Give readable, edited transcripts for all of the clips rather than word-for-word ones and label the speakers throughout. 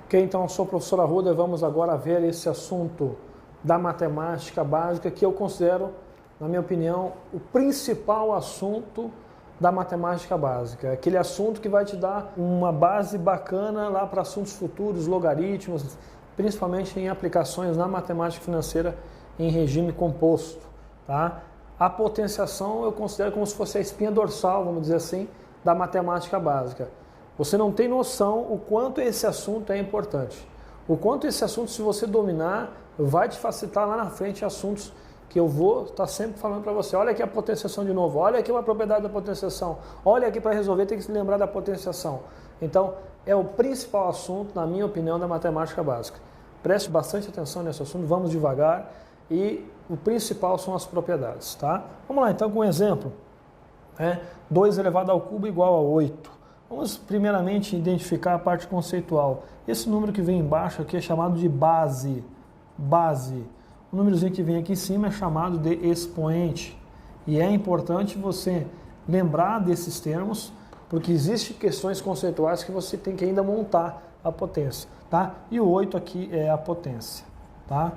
Speaker 1: Ok, então eu sou o professor Arruda e vamos agora ver esse assunto da matemática básica que eu considero, na minha opinião, o principal assunto da matemática básica. Aquele assunto que vai te dar uma base bacana lá para assuntos futuros, logaritmos, principalmente em aplicações na matemática financeira em regime composto. Tá? A potenciação eu considero como se fosse a espinha dorsal, vamos dizer assim, da matemática básica. Você não tem noção o quanto esse assunto é importante. O quanto esse assunto, se você dominar, vai te facilitar lá na frente assuntos que eu vou estar sempre falando para você. Olha aqui a potenciação de novo, olha aqui uma propriedade da potenciação, olha aqui para resolver tem que se lembrar da potenciação. Então, é o principal assunto, na minha opinião, da matemática básica. Preste bastante atenção nesse assunto, vamos devagar e o principal são as propriedades, tá? Vamos lá então com um exemplo. 2 elevado ao cubo igual a 8. Vamos primeiramente identificar a parte conceitual. Esse número que vem embaixo aqui é chamado de base. O númerozinho que vem aqui em cima é chamado de expoente. E é importante você lembrar desses termos, porque existem questões conceituais que você tem que ainda montar a potência. Tá? E o 8 aqui é a potência. Tá?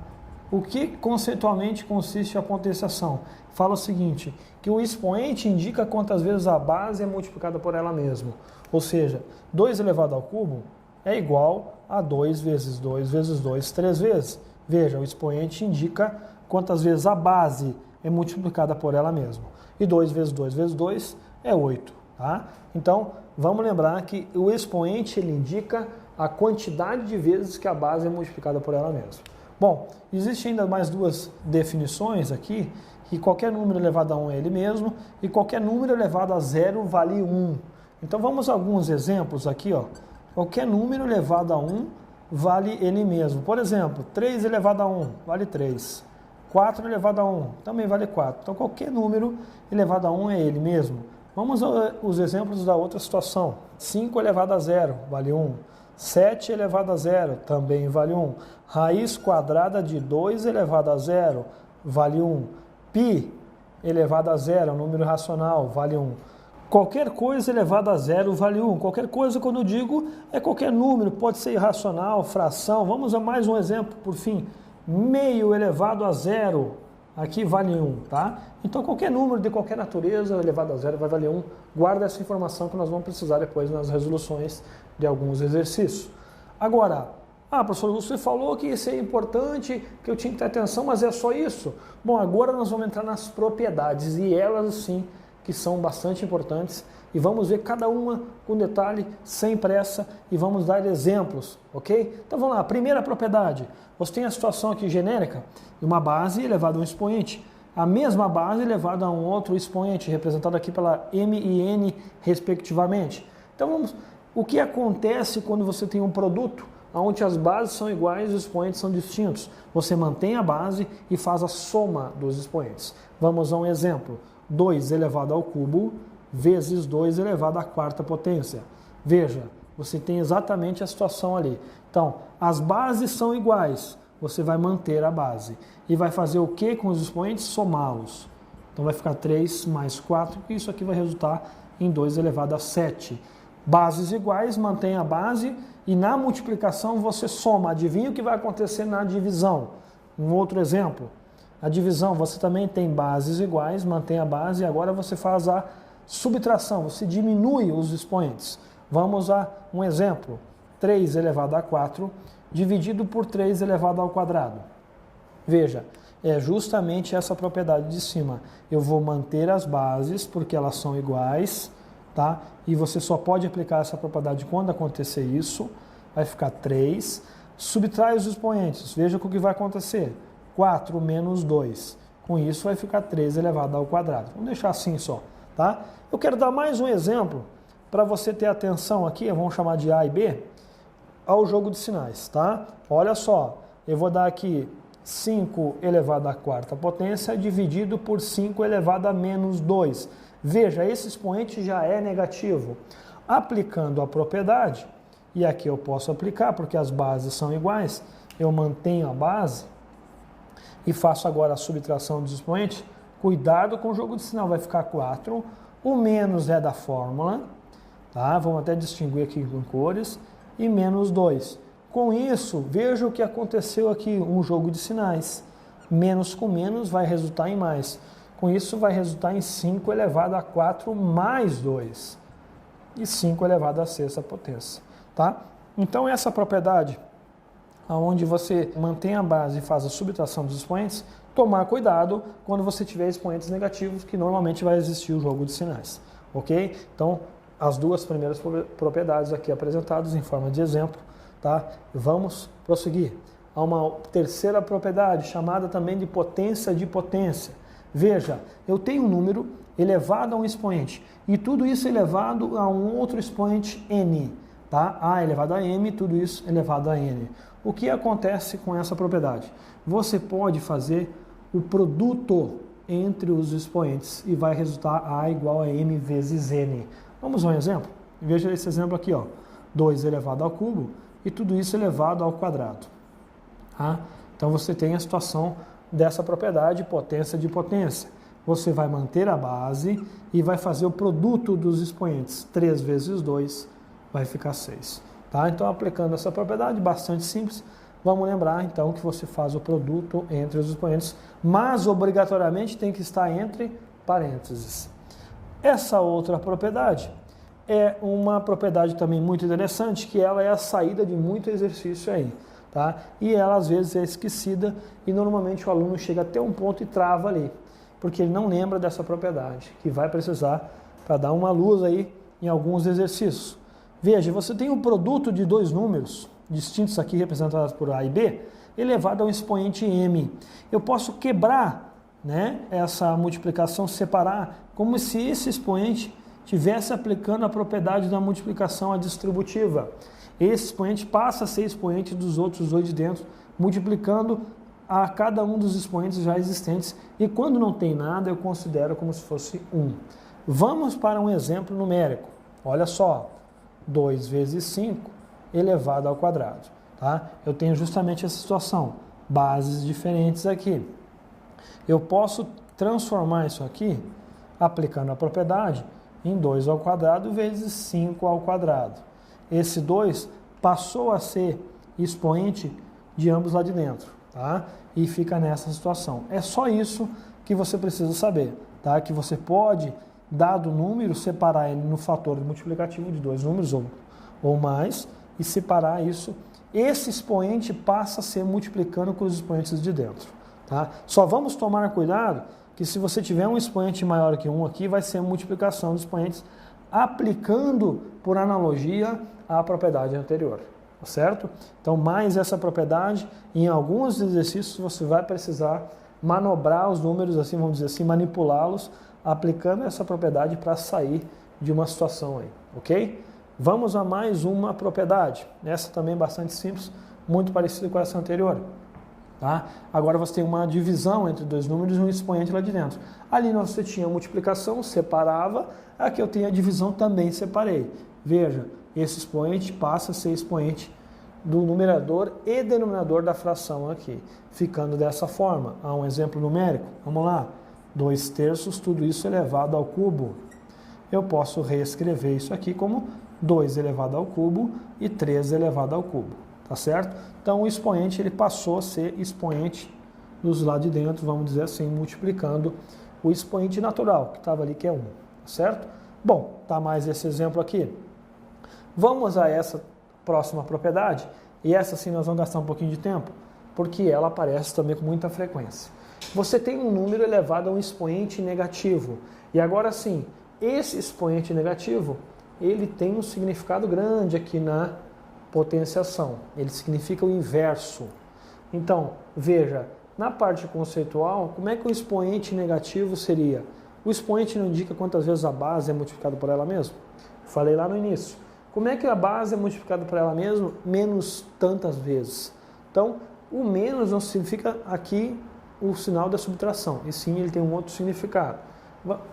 Speaker 1: O que conceitualmente consiste a potenciação? Fala o seguinte, que o expoente indica quantas vezes a base é multiplicada por ela mesma. Ou seja, 2 elevado ao cubo é igual a 2 vezes 2 vezes 2, 3 vezes. Veja, o expoente indica quantas vezes a base é multiplicada por ela mesma. E 2 vezes 2 vezes 2 é 8. Tá? Então, vamos lembrar que o expoente ele indica a quantidade de vezes que a base é multiplicada por ela mesma. Bom, existem ainda mais duas definições aqui, que qualquer número elevado a 1 é ele mesmo, e qualquer número elevado a 0 vale 1. Então vamos a alguns exemplos aqui, ó. Qualquer número elevado a 1 vale ele mesmo. Por exemplo, 3 elevado a 1 vale 3. 4 elevado a 1 também vale 4. Então qualquer número elevado a 1 é ele mesmo. Vamos aos exemplos da outra situação. 5 elevado a 0 vale 1. 7 elevado a 0 também vale 1. Raiz quadrada de 2 elevado a 0 vale 1. Π elevado a 0 é um número racional, vale 1. Qualquer coisa elevada a 0 vale 1. Qualquer coisa, quando eu digo, é qualquer número, pode ser irracional, fração. Vamos a mais um exemplo, por fim. Meio elevado a 0, aqui vale 1, tá? Então, qualquer número de qualquer natureza elevado a 0 vai valer 1. Guarda essa informação que nós vamos precisar depois nas resoluções de alguns exercícios. Agora, professor, você falou que isso é importante, que eu tinha que ter atenção, mas é só isso? Bom, agora nós vamos entrar nas propriedades, e elas sim que são bastante importantes, e vamos ver cada uma com detalhe, sem pressa, e vamos dar exemplos, ok? Então vamos lá, primeira propriedade, você tem a situação aqui genérica, de uma base elevada a um expoente, a mesma base elevada a um outro expoente, representado aqui pela m e n, respectivamente. Então vamos, o que acontece quando você tem um produto onde as bases são iguais e os expoentes são distintos? Você mantém a base e faz a soma dos expoentes. Vamos a um exemplo. 2 elevado ao cubo vezes 2 elevado à quarta potência. Veja, você tem exatamente a situação ali. Então, as bases são iguais, você vai manter a base. E vai fazer o que com os expoentes? Somá-los. Então vai ficar 3 mais 4, e isso aqui vai resultar em 2 elevado a 7. Bases iguais, mantém a base, e na multiplicação você soma. Adivinha o que vai acontecer na divisão? Um outro exemplo. A divisão, você também tem bases iguais, mantém a base, e agora você faz a subtração, você diminui os expoentes. Vamos a um exemplo. 3 elevado a 4 dividido por 3 elevado ao quadrado. Veja, é justamente essa propriedade de cima. Eu vou manter as bases porque elas são iguais, tá? E você só pode aplicar essa propriedade quando acontecer isso. Vai ficar 3. Subtrai os expoentes. Veja o que vai acontecer. 4 menos 2. Com isso vai ficar 3 elevado ao quadrado. Vamos deixar assim só, tá? Eu quero dar mais um exemplo para você ter atenção aqui, vamos chamar de A e B, ao jogo de sinais, tá? Olha só, eu vou dar aqui 5 elevado à quarta potência dividido por 5 elevado a menos 2. Veja, esse expoente já é negativo. Aplicando a propriedade, e aqui eu posso aplicar porque as bases são iguais, eu mantenho a base e faço agora a subtração dos expoentes. Cuidado com o jogo de sinal, vai ficar 4. O menos é da fórmula, tá? Vamos até distinguir aqui com cores. E menos 2. Com isso, veja o que aconteceu aqui, um jogo de sinais. Menos com menos vai resultar em mais. Com isso, vai resultar em 5 elevado a 4 mais 2. E 5 elevado a sexta potência. Tá? Então, essa propriedade, onde você mantém a base e faz a subtração dos expoentes, tomar cuidado quando você tiver expoentes negativos, que normalmente vai existir o jogo de sinais. Ok? Então, as duas primeiras propriedades aqui apresentadas em forma de exemplo. Tá? Vamos prosseguir. Há uma terceira propriedade, chamada também de potência de potência. Veja, eu tenho um número elevado a um expoente, e tudo isso elevado a um outro expoente n. Tá? A elevado a m, tudo isso elevado a n. O que acontece com essa propriedade? Você pode fazer o produto entre os expoentes e vai resultar a igual a m vezes n. Vamos a um exemplo? Veja esse exemplo aqui, ó. 2 elevado ao cubo e tudo isso elevado ao quadrado. Tá? Então você tem a situação dessa propriedade, potência de potência. Você vai manter a base e vai fazer o produto dos expoentes. 3 vezes 2 vai ficar 6. Tá? Então, aplicando essa propriedade, bastante simples, vamos lembrar então que você faz o produto entre os expoentes, mas obrigatoriamente tem que estar entre parênteses. Essa outra propriedade é uma propriedade também muito interessante, que ela é a saída de muito exercício aí. Tá? E ela às vezes é esquecida e normalmente o aluno chega até um ponto e trava ali, porque ele não lembra dessa propriedade, que vai precisar para dar uma luz aí em alguns exercícios. Veja, você tem um produto de dois números, distintos aqui representados por A e B, elevado a um expoente m. Eu posso quebrar, né, essa multiplicação, separar, como se esse expoente estivesse aplicando a propriedade da multiplicação adistributiva. Esse expoente passa a ser expoente dos outros dois de dentro, multiplicando a cada um dos expoentes já existentes. E quando não tem nada, eu considero como se fosse 1. Vamos para um exemplo numérico. Olha só, 2 vezes 5 elevado ao quadrado. Tá? Eu tenho justamente essa situação, bases diferentes aqui. Eu posso transformar isso aqui, aplicando a propriedade, em 2 ao quadrado vezes 5 ao quadrado. Esse 2 passou a ser expoente de ambos lá de dentro, tá? E fica nessa situação. É só isso que você precisa saber, tá? Que você pode, dado o número, separar ele no fator multiplicativo de dois números ou mais e separar isso. Esse expoente passa a ser multiplicando com os expoentes de dentro, tá? Só vamos tomar cuidado que se você tiver um expoente maior que 1 aqui, vai ser a multiplicação dos expoentes aplicando, por analogia, a propriedade anterior, tá certo? Então, mais essa propriedade, em alguns exercícios você vai precisar manobrar os números, assim, vamos dizer assim, manipulá-los, aplicando essa propriedade para sair de uma situação aí, ok? Vamos a mais uma propriedade, essa também é bastante simples, muito parecida com essa anterior. Tá? Agora você tem uma divisão entre dois números e um expoente lá de dentro. Ali você tinha a multiplicação, separava, aqui eu tenho a divisão, também separei. Veja, esse expoente passa a ser expoente do numerador e denominador da fração aqui, ficando dessa forma. Há um exemplo numérico, vamos lá, 2/3, tudo isso elevado ao cubo. Eu posso reescrever isso aqui como 2 elevado ao cubo e 3 elevado ao cubo. Tá certo? Então o expoente ele passou a ser expoente dos lá de dentro, vamos dizer assim, multiplicando o expoente natural, que estava ali, que é 1. Tá certo? Bom, tá mais esse exemplo aqui. Vamos a essa próxima propriedade, e essa sim nós vamos gastar um pouquinho de tempo, porque ela aparece também com muita frequência. Você tem um número elevado a um expoente negativo, e agora sim, esse expoente negativo, ele tem um significado grande aqui na potenciação, ele significa o inverso. Então, veja, na parte conceitual, como é que o expoente negativo seria? O expoente não indica quantas vezes a base é multiplicada por ela mesma? Falei lá no início. Como é que a base é multiplicada por ela mesma? Menos tantas vezes. Então, o menos não significa aqui o sinal da subtração, e sim ele tem um outro significado.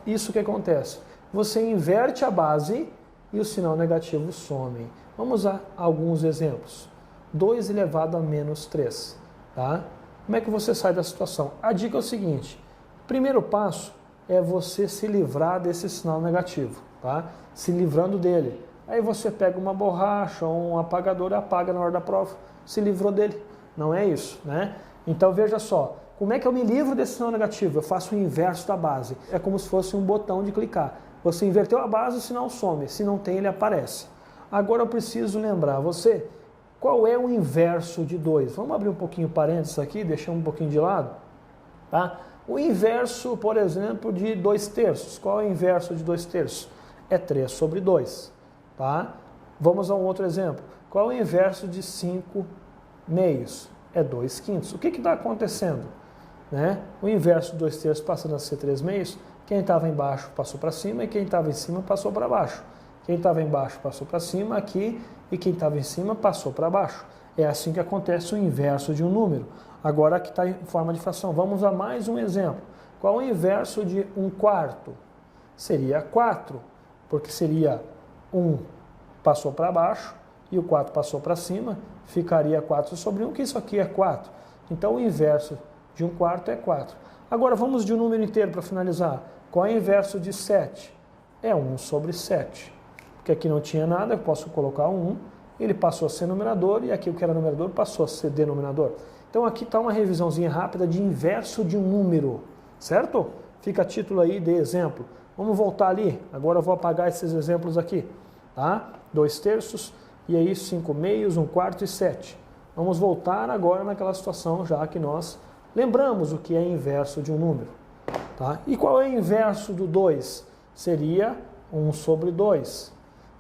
Speaker 1: Isso que acontece? Você inverte a base e o sinal negativo some. Vamos a alguns exemplos. 2 elevado a menos 3. Tá? Como é que você sai da situação? A dica é o seguinte. Primeiro passo é você se livrar desse sinal negativo. Tá? Se livrando dele. Aí você pega uma borracha ou um apagador e apaga na hora da prova, se livrou dele. Não é isso, né? Então veja só, como é que eu me livro desse sinal negativo? Eu faço o inverso da base. É como se fosse um botão de clicar. Você inverteu a base, o sinal some. Se não tem, ele aparece. Agora eu preciso lembrar você, qual é o inverso de 2? Vamos abrir um pouquinho o parênteses aqui, deixar um pouquinho de lado. Tá? O inverso, por exemplo, de 2/3. Qual é o inverso de 2/3? É 3 sobre 2. Tá? Vamos a um outro exemplo. Qual é o inverso de 5/2? É 2/5. O que está acontecendo? Né? O inverso de 2/3 passando a ser 3/2, quem estava embaixo passou para cima e quem estava em cima passou para baixo. Quem estava embaixo passou para cima aqui e quem estava em cima passou para baixo. É assim que acontece o inverso de um número. Agora aqui está em forma de fração. Vamos a mais um exemplo. Qual é o inverso de 1/4? Seria 4, porque seria 1 passou para baixo e o 4 passou para cima, ficaria 4 sobre 1, que isso aqui é 4. Então o inverso de 1/4 é 4. Agora vamos de um número inteiro para finalizar. Qual é o inverso de 7? É 1 sobre 7. Porque aqui não tinha nada, eu posso colocar um 1, ele passou a ser numerador e aqui o que era numerador passou a ser denominador. Então aqui está uma revisãozinha rápida de inverso de um número, certo? Fica a título aí de exemplo. Vamos voltar ali, agora eu vou apagar esses exemplos aqui, tá? 2/3, e aí 5/2, 1/4 e 7. Vamos voltar agora naquela situação já que nós lembramos o que é inverso de um número. Tá? E qual é o inverso do 2? Seria 1 sobre 2.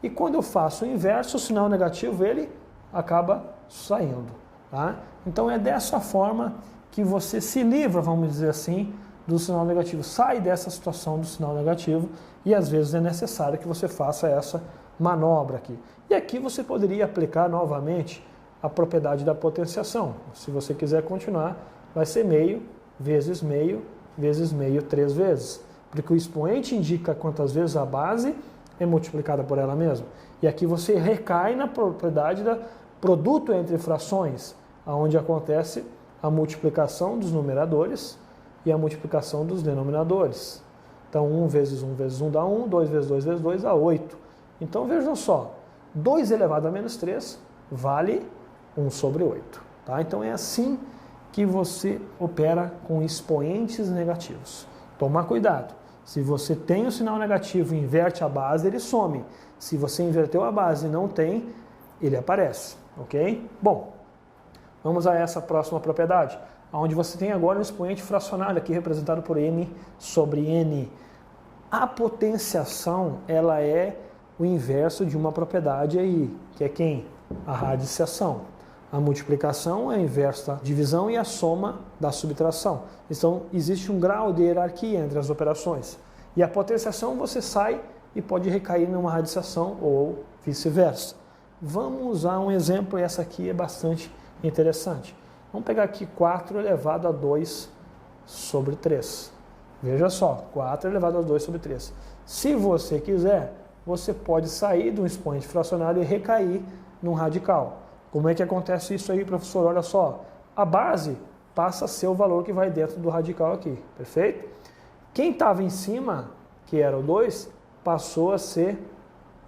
Speaker 1: E quando eu faço o inverso, o sinal negativo ele acaba saindo. Tá? Então é dessa forma que você se livra, vamos dizer assim, do sinal negativo. Sai dessa situação do sinal negativo e às vezes é necessário que você faça essa manobra aqui. E aqui você poderia aplicar novamente a propriedade da potenciação. Se você quiser continuar, vai ser meio vezes meio vezes meio 3 vezes. Porque o expoente indica quantas vezes a base é multiplicada por ela mesma. E aqui você recai na propriedade da produto entre frações, onde acontece a multiplicação dos numeradores e a multiplicação dos denominadores. Então 1 vezes 1 vezes 1 dá 1, 2 vezes 2 vezes 2 dá 8. Então vejam só, 2 elevado a menos 3 vale 1 sobre 8. Tá? Então é assim que você opera com expoentes negativos. Toma cuidado. Se você tem o sinal negativo e inverte a base, ele some. Se você inverteu a base e não tem, ele aparece. Ok? Bom, vamos a essa próxima propriedade, onde você tem agora um expoente fracionário, aqui representado por m sobre n. A potenciação, ela é o inverso de uma propriedade aí, que é quem? A radiciação. A multiplicação é a inversa da divisão e a soma da subtração. Então, existe um grau de hierarquia entre as operações. E a potenciação você sai e pode recair numa radiciação ou vice-versa. Vamos usar um exemplo, e essa aqui é bastante interessante. Vamos pegar aqui 4 elevado a 2 sobre 3. Veja só, 4 elevado a 2 sobre 3. Se você quiser, você pode sair de um expoente fracionário e recair num radical. Como é que acontece isso aí, professor? Olha só, a base passa a ser o valor que vai dentro do radical aqui, perfeito? Quem estava em cima, que era o 2, passou a ser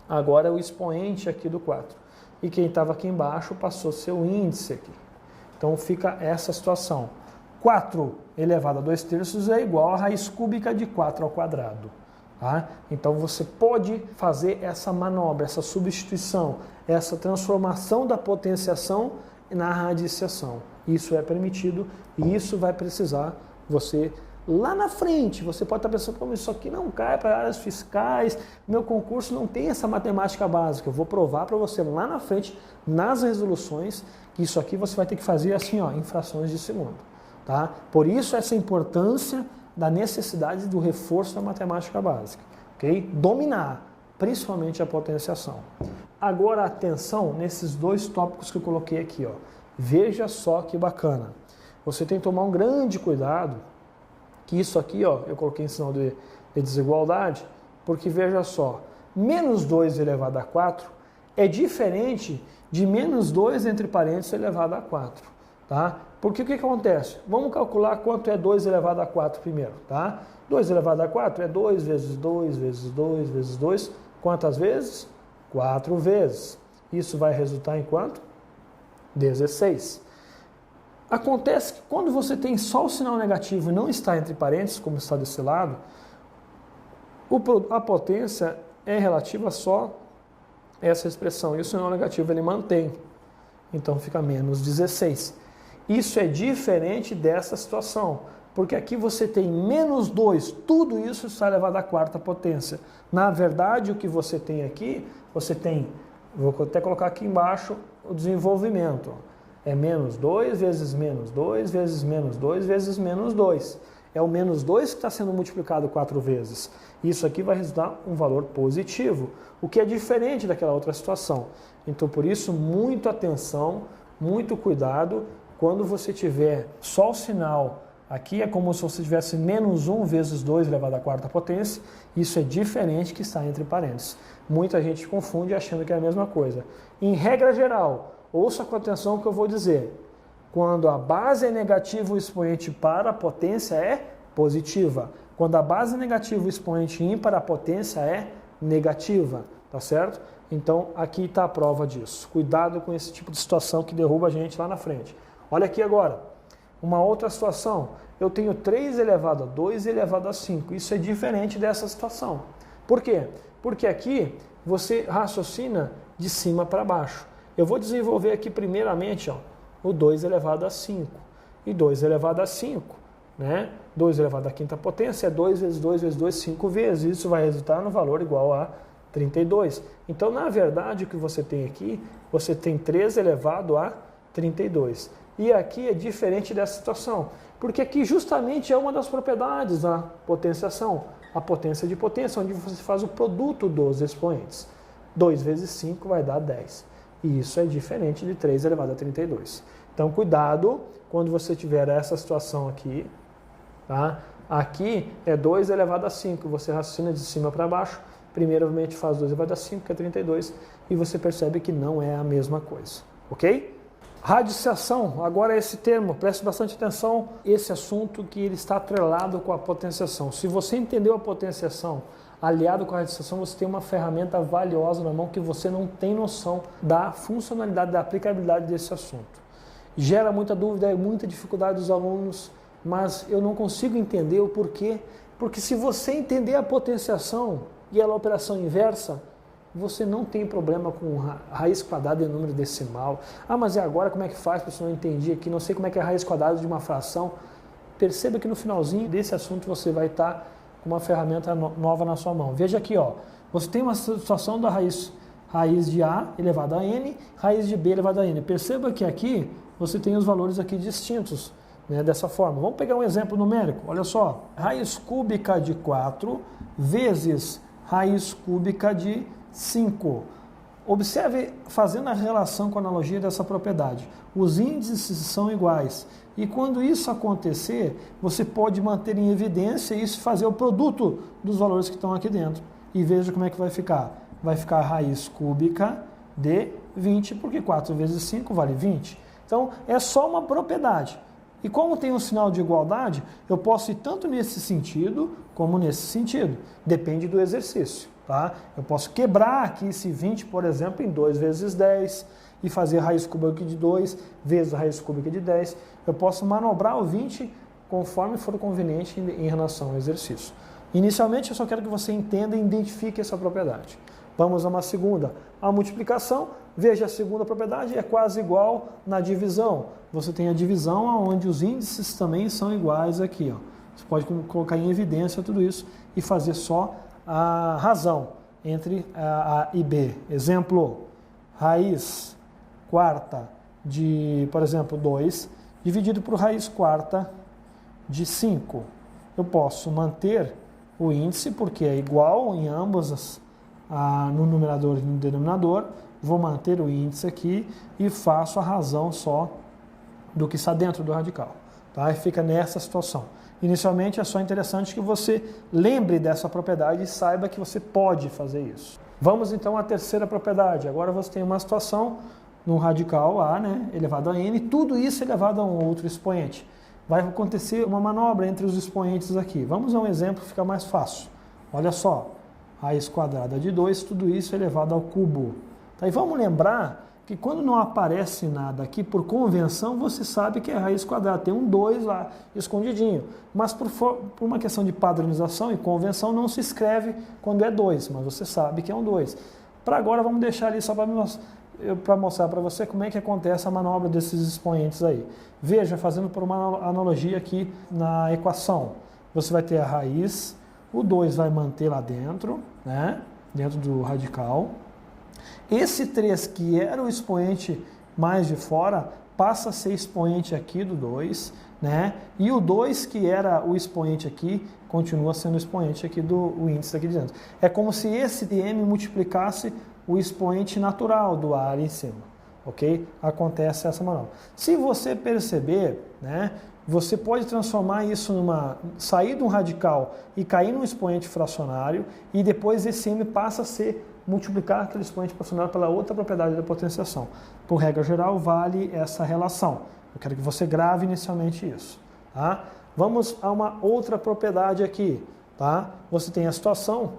Speaker 1: agora o expoente aqui do 4. E quem estava aqui embaixo passou a ser o índice aqui. Então fica essa situação. 4 elevado a 2/3 é igual a raiz cúbica de 4 ao quadrado. Tá? Então você pode fazer essa manobra, essa substituição, essa transformação da potenciação na radiciação. Isso é permitido e isso vai precisar você lá na frente. Você pode estar pensando, como isso aqui não cai para áreas fiscais, meu concurso não tem essa matemática básica. Eu vou provar para você lá na frente, nas resoluções, que isso aqui você vai ter que fazer assim, ó, em frações de segundo. Tá? Por isso essa importância da necessidade do reforço da matemática básica, ok? Dominar, principalmente a potenciação. Agora, atenção nesses dois tópicos que eu coloquei aqui, ó. Veja só que bacana. Você tem que tomar um grande cuidado, que isso aqui, ó, eu coloquei em sinal de desigualdade, porque veja só, menos 2 elevado a 4 é diferente de menos 2 entre parênteses elevado a 4, tá? Porque o que acontece? Vamos calcular quanto é 2 elevado a 4 primeiro, tá? 2 elevado a 4 é 2 vezes 2 vezes 2 vezes 2. Quantas vezes? 4 vezes. Isso vai resultar em quanto? 16. Acontece que quando você tem só o sinal negativo e não está entre parênteses, como está desse lado, a potência é relativa só a essa expressão. E o sinal negativo ele mantém. Então fica menos 16. Isso é diferente dessa situação, porque aqui você tem menos 2, tudo isso está elevado à quarta potência. Na verdade, o que você tem aqui, vou até colocar aqui embaixo o desenvolvimento. É menos 2 vezes menos 2 vezes menos 2 vezes menos 2. É o menos 2 que está sendo multiplicado 4 vezes. Isso aqui vai resultar um valor positivo, o que é diferente daquela outra situação. Então, por isso, muita atenção, muito cuidado. Quando você tiver só o sinal aqui, é como se você tivesse menos 1 vezes 2 elevado à quarta potência. Isso é diferente que está entre parênteses. Muita gente confunde achando que é a mesma coisa. Em regra geral, ouça com atenção o que eu vou dizer. Quando a base é negativa, o expoente para a potência é positiva. Quando a base é negativa, o expoente ímpar, a potência é negativa. Tá certo? Então, aqui está a prova disso. Cuidado com esse tipo de situação que derruba a gente lá na frente. Olha aqui agora. Uma outra situação. Eu tenho 3 elevado a 2 elevado a 5. Isso é diferente dessa situação. Por quê? Porque aqui você raciocina de cima para baixo. Eu vou desenvolver aqui primeiramente o 2 elevado a 5. E 2 elevado a 5, né? 2 elevado à quinta potência é 2 vezes 2 vezes 2, 5 vezes. Isso vai resultar no valor igual a 32. Então, na verdade, o que você tem aqui, você tem 3 elevado a 32. E aqui é diferente dessa situação, porque aqui justamente é uma das propriedades da potenciação, a potência de potência, onde você faz o produto dos expoentes. 2 vezes 5 vai dar 10. E isso é diferente de 3 elevado a 32. Então, cuidado quando você tiver essa situação aqui. Tá? Aqui é 2 elevado a 5, você raciocina de cima para baixo. Primeiramente faz 2 elevado a 5, que é 32, e você percebe que não é a mesma coisa. Ok? Radiciação, agora esse termo, preste bastante atenção, esse assunto que ele está atrelado com a potenciação. Se você entendeu a potenciação aliado com a radiciação, você tem uma ferramenta valiosa na mão que você não tem noção da funcionalidade, da aplicabilidade desse assunto. Gera muita dúvida e muita dificuldade dos alunos, mas eu não consigo entender o porquê. Porque se você entender a potenciação e a operação inversa, você não tem problema com raiz quadrada em número decimal. Ah, mas e agora como é que faz? Porque eu não entendi aqui, não sei como é que é a raiz quadrada de uma fração. Perceba que no finalzinho desse assunto você vai estar com uma ferramenta nova na sua mão. Veja aqui, ó, você tem uma situação da raiz de A elevado a N, raiz de B elevado a N. Perceba que aqui você tem os valores aqui distintos, né, dessa forma. Vamos pegar um exemplo numérico. Olha só, raiz cúbica de 4 vezes raiz cúbica de 5. Observe, fazendo a relação com a analogia dessa propriedade. Os índices são iguais. E quando isso acontecer, você pode manter em evidência isso e fazer o produto dos valores que estão aqui dentro. E veja como é que vai ficar. Vai ficar raiz cúbica de 20, porque 4 vezes 5 vale 20. Então, é só uma propriedade. E como tem um sinal de igualdade, eu posso ir tanto nesse sentido como nesse sentido. Depende do exercício. Tá? Eu posso quebrar aqui esse 20, por exemplo, em 2 vezes 10 e fazer raiz cúbica de 2 vezes a raiz cúbica de 10. Eu posso manobrar o 20 conforme for conveniente em relação ao exercício. Inicialmente, eu só quero que você entenda e identifique essa propriedade. Vamos a uma segunda. A multiplicação, veja a segunda propriedade, é quase igual na divisão. Você tem a divisão onde os índices também são iguais aqui. Ó. Você pode colocar em evidência tudo isso e fazer só a razão entre A e B. Exemplo, raiz quarta de, por exemplo, 2, dividido por raiz quarta de 5. Eu posso manter o índice, porque é igual em ambos, no numerador e no denominador. Vou manter o índice aqui e faço a razão só do que está dentro do radical. Tá? E fica nessa situação. Inicialmente é só interessante que você lembre dessa propriedade e saiba que você pode fazer isso. Vamos então à terceira propriedade. Agora você tem uma situação no radical A, né, elevado a N, tudo isso elevado a um outro expoente. Vai acontecer uma manobra entre os expoentes aqui. Vamos a um exemplo que fica mais fácil. Olha só, raiz quadrada de 2, tudo isso elevado ao cubo. Tá? E vamos lembrar que quando não aparece nada aqui, por convenção, você sabe que é raiz quadrada. Tem um 2 lá, escondidinho. Mas por uma questão de padronização e convenção, não se escreve quando é 2, mas você sabe que é um 2. Para agora, vamos deixar ali só para mostrar para você como é que acontece a manobra desses expoentes aí. Veja, fazendo por uma analogia aqui na equação. Você vai ter a raiz, o 2 vai manter lá dentro, né? Dentro do radical. Esse 3, que era o expoente mais de fora, passa a ser expoente aqui do 2, né? E o 2, que era o expoente aqui, continua sendo o expoente aqui do índice aqui de dentro. É como se esse m multiplicasse o expoente natural do ar ali em cima, ok? Acontece essa manobra. Se você perceber, né? Você pode transformar isso sair de um radical e cair num expoente fracionário, e depois esse m passa a multiplicar aquele expoente fracionário pela outra propriedade da potenciação. Por regra geral, vale essa relação. Eu quero que você grave inicialmente isso. Tá? Vamos a uma outra propriedade aqui. Tá? Você tem a situação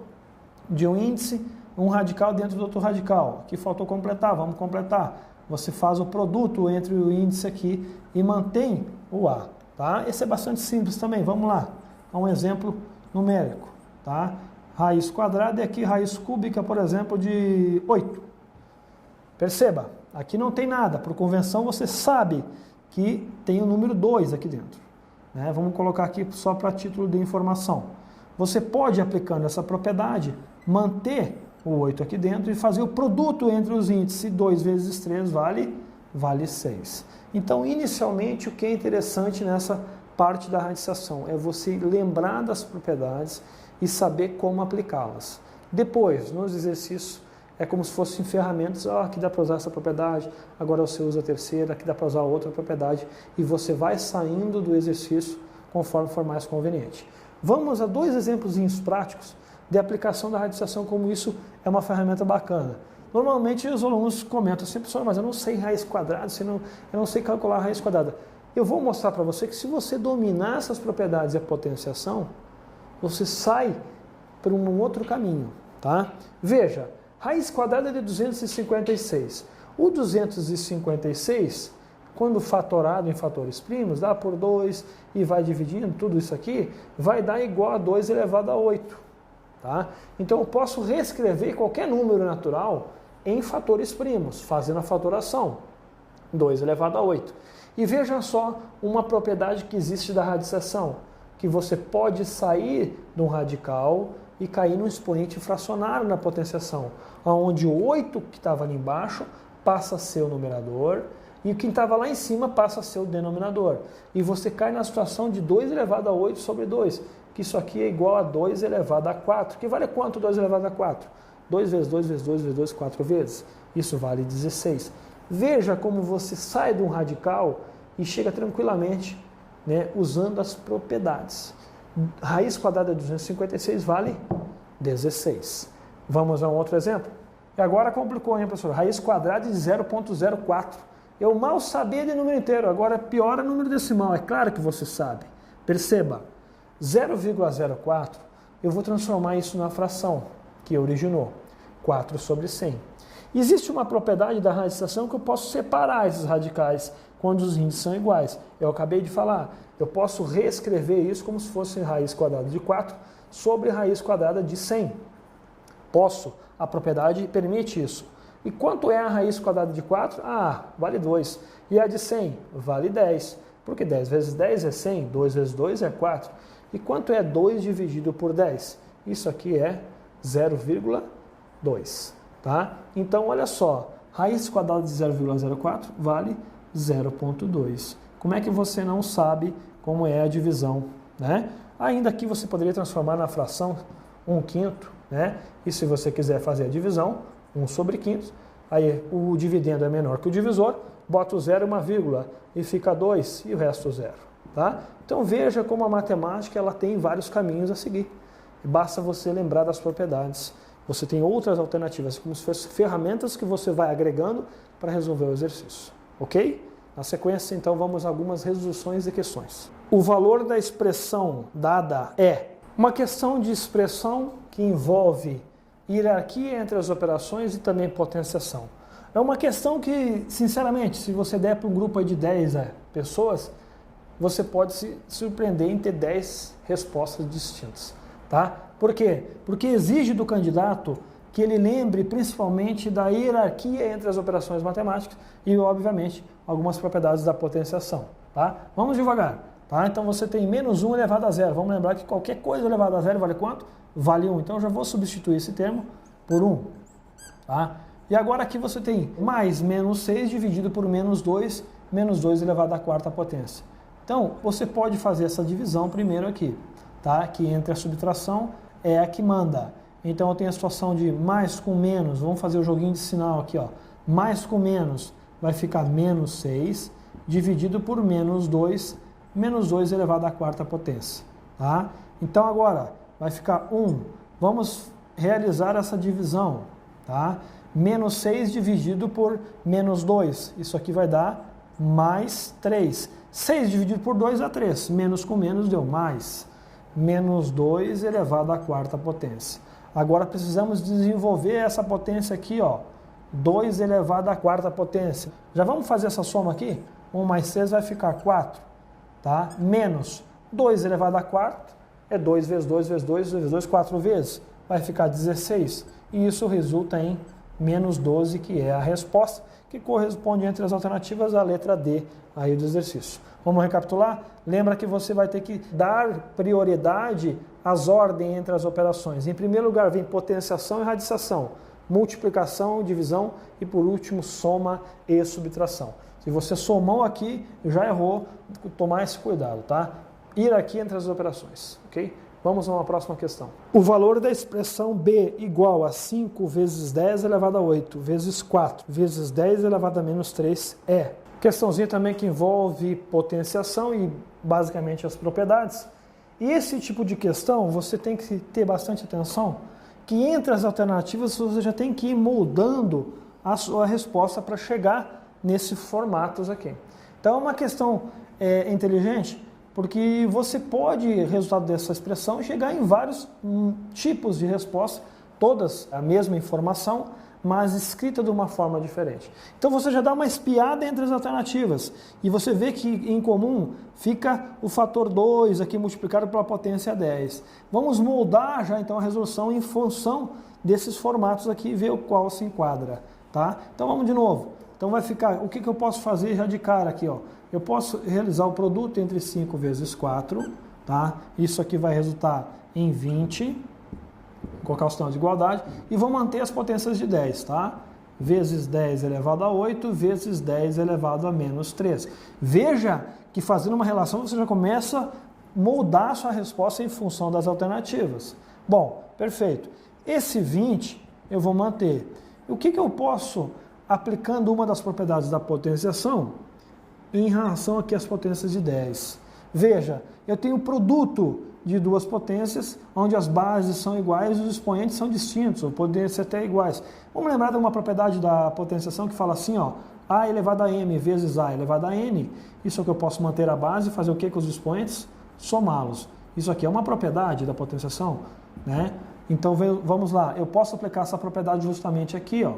Speaker 1: de um índice, um radical dentro do outro radical. Aqui faltou completar, vamos completar. Você faz o produto entre o índice aqui e mantém o A. Tá? Esse é bastante simples também. Vamos lá. Um exemplo numérico. Tá? Raiz quadrada e aqui raiz cúbica, por exemplo, de 8. Perceba, aqui não tem nada. Por convenção, você sabe que tem o número 2 aqui dentro. Né? Vamos colocar aqui só para título de informação. Você pode, aplicando essa propriedade, manter o 8 aqui dentro e fazer o produto entre os índices. 2 vezes 3 vale 6. Então, inicialmente, o que é interessante nessa parte da radiciação é você lembrar das propriedades e saber como aplicá-las. Depois, nos exercícios, é como se fossem ferramentas. Aqui dá para usar essa propriedade, agora você usa a terceira, aqui dá para usar outra propriedade, e você vai saindo do exercício conforme for mais conveniente. Vamos a 2 exemplos práticos de aplicação da radiciação, como isso é uma ferramenta bacana. Normalmente os alunos comentam assim, professor, mas eu não sei raiz quadrada, eu não sei calcular a raiz quadrada. Eu vou mostrar para você que se você dominar essas propriedades e a potenciação, você sai por um outro caminho, tá? Veja, raiz quadrada de 256. O 256, quando fatorado em fatores primos, dá por 2 e vai dividindo, tudo isso aqui, vai dar igual a 2 elevado a 8. Tá? Então eu posso reescrever qualquer número natural em fatores primos, fazendo a fatoração. 2 elevado a 8. E veja só uma propriedade que existe da radiciação, que você pode sair de um radical e cair num expoente fracionário na potenciação, onde o 8 que estava ali embaixo passa a ser o numerador e o que estava lá em cima passa a ser o denominador. E você cai na situação de 2 elevado a 8 sobre 2, que isso aqui é igual a 2 elevado a 4. Que vale quanto 2 elevado a 4? 2 vezes 2 vezes 2 vezes 2, 4 vezes. Isso vale 16. Veja como você sai de um radical e chega tranquilamente, né, usando as propriedades. Raiz quadrada de 256 vale 16. Vamos a um outro exemplo? E agora complicou, hein, professor? Raiz quadrada de 0,04. Eu mal sabia de número inteiro, agora piora número decimal. É claro que você sabe. Perceba, 0,04, eu vou transformar isso na fração que originou, 4 sobre 100. Existe uma propriedade da radiciação que eu posso separar esses radicais quando os índices são iguais. Eu acabei de falar, eu posso reescrever isso como se fosse raiz quadrada de 4 sobre raiz quadrada de 100. Posso, a propriedade permite isso. E quanto é a raiz quadrada de 4? Ah, vale 2. E a de 100? Vale 10. Porque 10 vezes 10 é 100, 2 vezes 2 é 4. E quanto é 2 dividido por 10? Isso aqui é 0,2. Tá? Então, olha só, raiz quadrada de 0,04 vale 0,2. Como é que você não sabe como é a divisão? Né? Ainda aqui você poderia transformar na fração 1/5, né? E se você quiser fazer a divisão, 1 sobre 5, aí o dividendo é menor que o divisor, bota o 0 e uma vírgula e fica 2 e o resto 0. Tá? Então veja como a matemática ela tem vários caminhos a seguir. Basta você lembrar das propriedades. Você tem outras alternativas, como se fossem ferramentas que você vai agregando para resolver o exercício. Ok? Na sequência, então, vamos a algumas resoluções de questões. O valor da expressão dada é uma questão de expressão que envolve hierarquia entre as operações e também potenciação. É uma questão que, sinceramente, se você der para um grupo aí de 10 pessoas, você pode se surpreender em ter 10 respostas distintas. Tá? Por quê? Porque exige do candidato que ele lembre principalmente da hierarquia entre as operações matemáticas e, obviamente, algumas propriedades da potenciação. Tá? Vamos devagar. Tá? Então você tem menos 1 elevado a zero. Vamos lembrar que qualquer coisa elevada a zero vale quanto? Vale 1. Então eu já vou substituir esse termo por 1. Tá? E agora aqui você tem mais menos 6 dividido por menos 2 elevado à quarta potência. Então você pode fazer essa divisão primeiro aqui, tá? Que entre a subtração é a que manda. Então eu tenho a situação de mais com menos, vamos fazer o joguinho de sinal aqui, ó. Mais com menos vai ficar menos 6 dividido por menos 2 elevado à quarta potência. Tá? Então agora vai ficar 1. Vamos realizar essa divisão. Tá? Menos 6 dividido por menos 2. Isso aqui vai dar mais 3. 6 dividido por 2 dá 3. Menos com menos deu mais. Menos 2 elevado à quarta potência. Agora precisamos desenvolver essa potência aqui, ó. 2 elevado à quarta potência. Já vamos fazer essa soma aqui? 1 mais 6 vai ficar 4. Tá? Menos 2 elevado à quarta é 2 vezes 2 vezes 2 vezes 2, 4 vezes. Vai ficar 16. E isso resulta em menos 12, que é a resposta, que corresponde entre as alternativas à letra D aí do exercício. Vamos recapitular? Lembra que você vai ter que dar prioridade às ordens entre as operações. Em primeiro lugar vem potenciação e radicação, multiplicação, divisão e por último soma e subtração. Se você somou aqui, já errou, tomar esse cuidado, tá? Ir aqui entre as operações, ok? Vamos a uma próxima questão. O valor da expressão B igual a 5 vezes 10 elevado a 8 vezes 4 vezes 10 elevado a menos 3 é. Questãozinha também que envolve potenciação e basicamente as propriedades. E esse tipo de questão você tem que ter bastante atenção, que entre as alternativas você já tem que ir moldando a sua resposta para chegar nesses formatos aqui. Então é uma questão inteligente, porque você pode, resultado dessa expressão, chegar em vários tipos de resposta, todas a mesma informação, mas escrita de uma forma diferente. Então você já dá uma espiada entre as alternativas e você vê que em comum fica o fator 2 aqui multiplicado pela potência 10. Vamos moldar já então a resolução em função desses formatos aqui e ver o qual se enquadra. Tá? Então vamos de novo. Então vai ficar, o que eu posso fazer já de cara aqui? Ó? Eu posso realizar o produto entre 5 vezes 4, tá? Isso aqui vai resultar em 20, vou colocar o sinal de igualdade, e vou manter as potências de 10, tá? Vezes 10 elevado a 8, vezes 10 elevado a menos 3. Veja que fazendo uma relação você já começa a moldar a sua resposta em função das alternativas. Bom, perfeito. Esse 20 eu vou manter. O que eu posso, aplicando uma das propriedades da potenciação, em relação aqui às potências de 10. Veja, eu tenho o produto de duas potências, onde as bases são iguais e os expoentes são distintos, ou podem ser até iguais. Vamos lembrar de uma propriedade da potenciação que fala assim, ó, A elevado a M vezes A elevado a N. Isso é que eu posso manter a base e fazer o que com os expoentes? Somá-los. Isso aqui é uma propriedade da potenciação, né? Então vamos lá, eu posso aplicar essa propriedade justamente aqui, ó.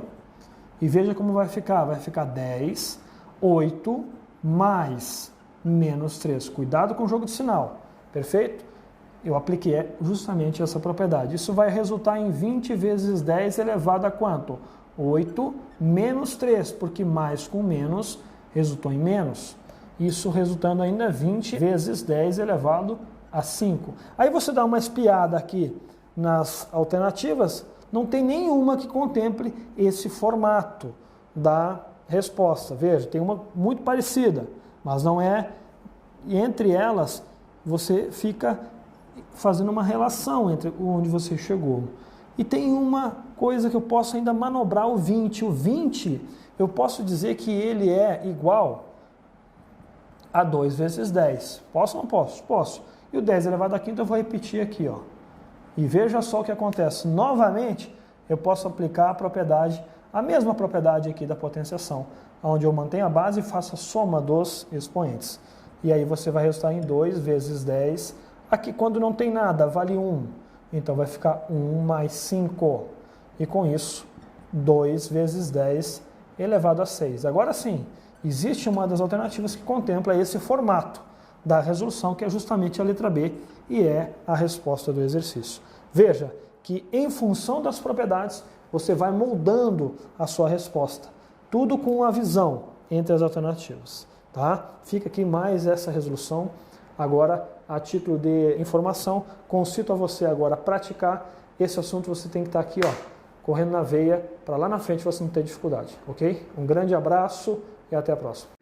Speaker 1: E veja como vai ficar. Vai ficar 10, 8 mais menos 3. Cuidado com o jogo de sinal. Perfeito? Eu apliquei justamente essa propriedade. Isso vai resultar em 20 vezes 10 elevado a quanto? 8 menos 3, porque mais com menos resultou em menos. Isso resultando ainda 20 vezes 10 elevado a 5. Aí você dá uma espiada aqui nas alternativas, não tem nenhuma que contemple esse formato da resposta. Veja, tem uma muito parecida, mas não é. E entre elas, você fica fazendo uma relação entre onde você chegou. E tem uma coisa que eu posso ainda manobrar o 20. O 20, eu posso dizer que ele é igual a 2 vezes 10. Posso ou não posso? Posso. E o 10 elevado a quinta eu vou repetir aqui, ó. E veja só o que acontece. Novamente, eu posso aplicar a propriedade, a mesma propriedade aqui da potenciação, onde eu mantenho a base e faço a soma dos expoentes. E aí você vai resultar em 2 vezes 10. Aqui, quando não tem nada, vale 1. Então vai ficar 1 mais 5. e com isso 2 vezes 10 elevado a 6. Agora sim, existe uma das alternativas que contempla esse formato da resolução, que é justamente a letra B, e é a resposta do exercício. Veja que em função das propriedades, você vai moldando a sua resposta. Tudo com a visão entre as alternativas. Tá? Fica aqui mais essa resolução. Agora, a título de informação, concito a você agora praticar esse assunto. Você tem que estar aqui, ó, correndo na veia, para lá na frente você não ter dificuldade, ok? Um grande abraço e até a próxima.